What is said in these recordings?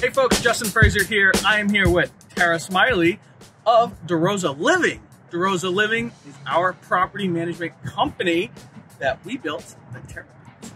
Hey folks, Justin Fraser here. I am here with Tara Smiley of DeRosa Living. DeRosa Living is our property management company that we built that Tara built.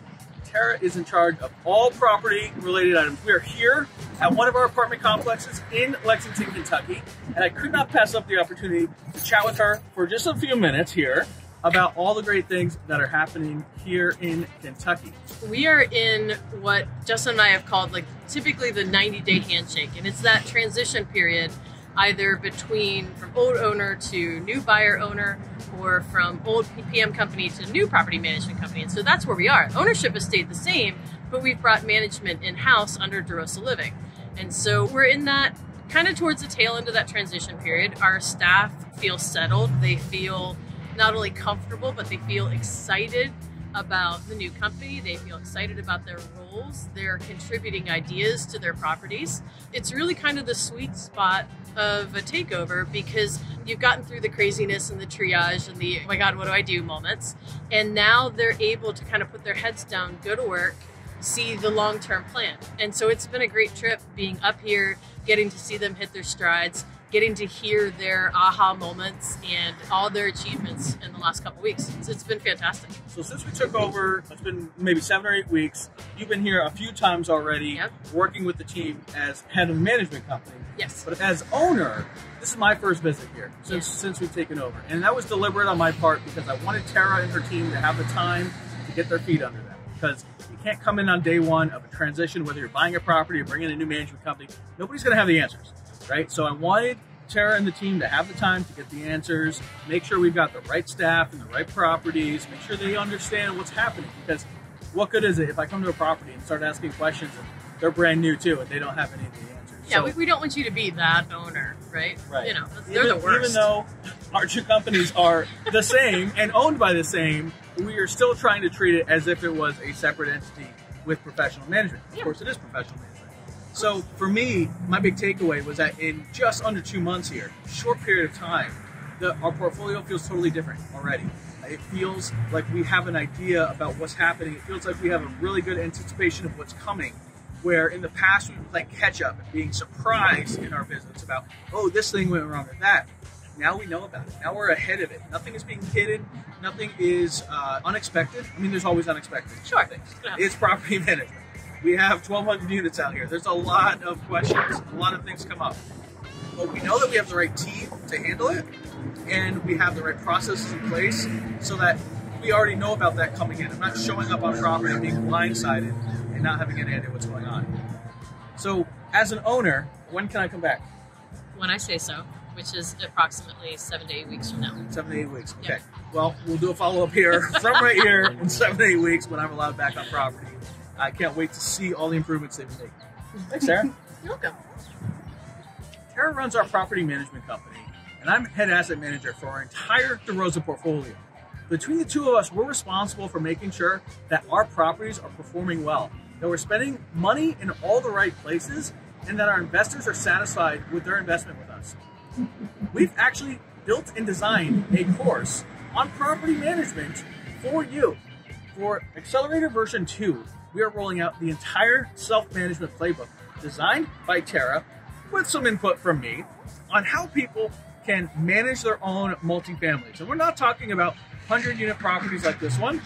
Tara is in charge of all property related items. We are here at one of our apartment complexes in Lexington, Kentucky, and I could not pass up the opportunity to chat with her for just a few minutes here about all the great things that are happening here in Kentucky. We are in what Justin and I have called typically the 90-day handshake, and it's that transition period either between from old owner to new buyer owner or from old PPM company to new property management company. And so that's where we are. Ownership has stayed the same, but we've brought management in-house under DeRosa Living. And so we're in that kind of towards the tail end of that transition period. Our staff feel settled. They feel not only comfortable, but they feel excited about the new company. They feel excited about their roles. They're contributing ideas to their properties. It's really kind of the sweet spot of a takeover because you've gotten through the craziness and the triage and the, oh my God, what do I do moments. And now they're able to kind of put their heads down, go to work, see the long-term plan. And so it's been a great trip being up here, getting to see them hit their strides, getting to hear their aha moments and all their achievements in the last couple of weeks. It's been fantastic. So since we took over, it's been maybe 7 or 8 weeks. You've been here a few times already, Yep. working with the team as head of the management company. Yes. But as owner, this is my first visit here since we've taken over. And that was deliberate on my part because I wanted Tara and her team to have the time to get their feet under them. Because you can't come in on day one of a transition, whether you're buying a property or bringing in a new management company. Nobody's going to have the answers. Right? So I wanted Tara and the team to have the time to get the answers, make sure we've got the right staff and the right properties, make sure they understand what's happening. Because what good is it if I come to a property and start asking questions and they're brand new too and they don't have any of the answers? Yeah, so, we don't want you to be that owner, right? Right. You know, they're the worst. Even though our two companies are the same and owned by the same, we are still trying to treat it as if it was a separate entity with professional management. Yeah. Of course, it is professional management. So for me, my big takeaway was that in just under 2 months here, short period of time, our portfolio feels totally different already. It feels like we have an idea about what's happening. It feels like we have a really good anticipation of what's coming. Where in the past we were playing catch up and being surprised in our business about, oh, this thing went wrong with that. Now we know about it. Now we're ahead of it. Nothing is being hidden. Nothing is unexpected. I mean, there's always unexpected things. It's property management. We have 1,200 units out here. There's a lot of questions. A lot of things come up. But we know that we have the right team to handle it, and we have the right processes in place so that we already know about that coming in. I'm not showing up on property and being blindsided and not having any idea what's going on. So, as an owner, when can I come back? When I say so, which is approximately 7 to 8 weeks from now. 7 to 8 weeks. Okay. Yep. Well, we'll do a follow-up here from right here in 7 to 8 weeks when I'm allowed back on property. I can't wait to see all the improvements they've made. Thanks, Sarah. You're welcome. Tara runs our property management company, and I'm head asset manager for our entire DeRosa portfolio. Between the two of us, we're responsible for making sure that our properties are performing well, that we're spending money in all the right places, and that our investors are satisfied with their investment with us. We've actually built and designed a course on property management for you. For Accelerator version 2, we are rolling out the entire self-management playbook designed by Tara with some input from me on how people can manage their own multifamilies. And we're not talking about 100-unit properties like this one.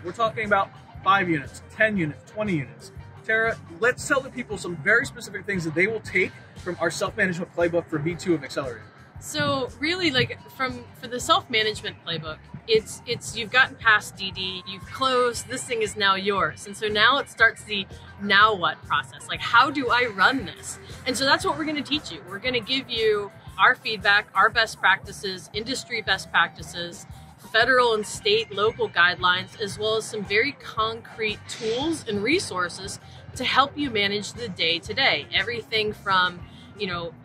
We're talking about 5 units, 10 units, 20 units. Tara, let's tell the people some very specific things that they will take from our self-management playbook for V2 of Accelerator. So really, for the self-management playbook, it's you've gotten past DD, you've closed, this thing is now yours. And so now it starts the now what process. Like, how do I run this? And so that's what we're going to teach you. We're going to give you our feedback, our best practices, industry best practices, federal and state local guidelines, as well as some very concrete tools and resources to help you manage the day-to-day. Everything from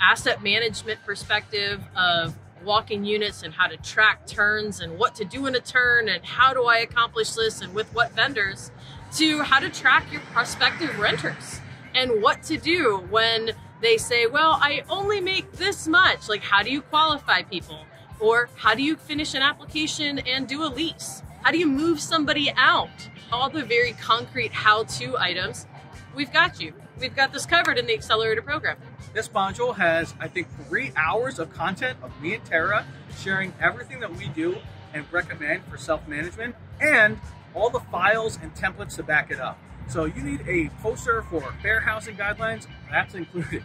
asset management perspective of walk-in units and how to track turns and what to do in a turn and how do I accomplish this and with what vendors, to how to track your prospective renters and what to do when they say, well, I only make this much. Like, how do you qualify people? Or how do you finish an application and do a lease? How do you move somebody out? All the very concrete how-to items we've got you. We've got this covered in the Accelerator program. This module has, I think, 3 hours of content of me and Tara sharing everything that we do and recommend for self-management, and all the files and templates to back it up. So you need a poster for fair housing guidelines, that's included.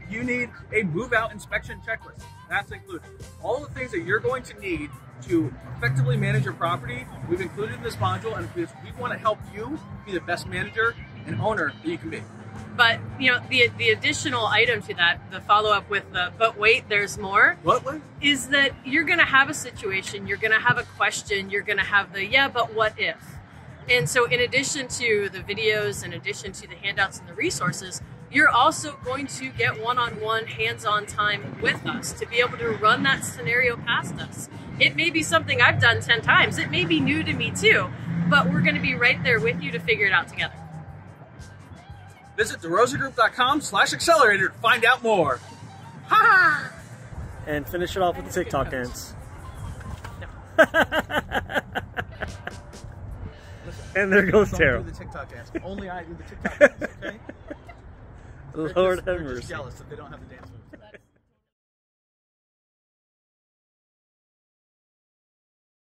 You need a move-out inspection checklist, that's included. All the things that you're going to need to effectively manage your property, we've included in this module, and because we want to help you be the best manager and owner that you can be. But, you know, the additional item to that, the follow-up with the, but wait, there's more, is that you're going to have a situation, you're going to have a question, you're going to have the, yeah, but what if? And so in addition to the videos, in addition to the handouts and the resources, you're also going to get one-on-one hands-on time with us to be able to run that scenario past us. It may be something I've done 10 times. It may be new to me too, but we're going to be right there with you to figure it out together. Visit derosagroup.com/accelerator to find out more. Ha! And finish it off with the TikTok dance. No. And there goes Don't Tara. do the TikTok dance. Only I do the TikTok dance, okay? Lord have They're just mercy. jealous that they don't have the dance moves.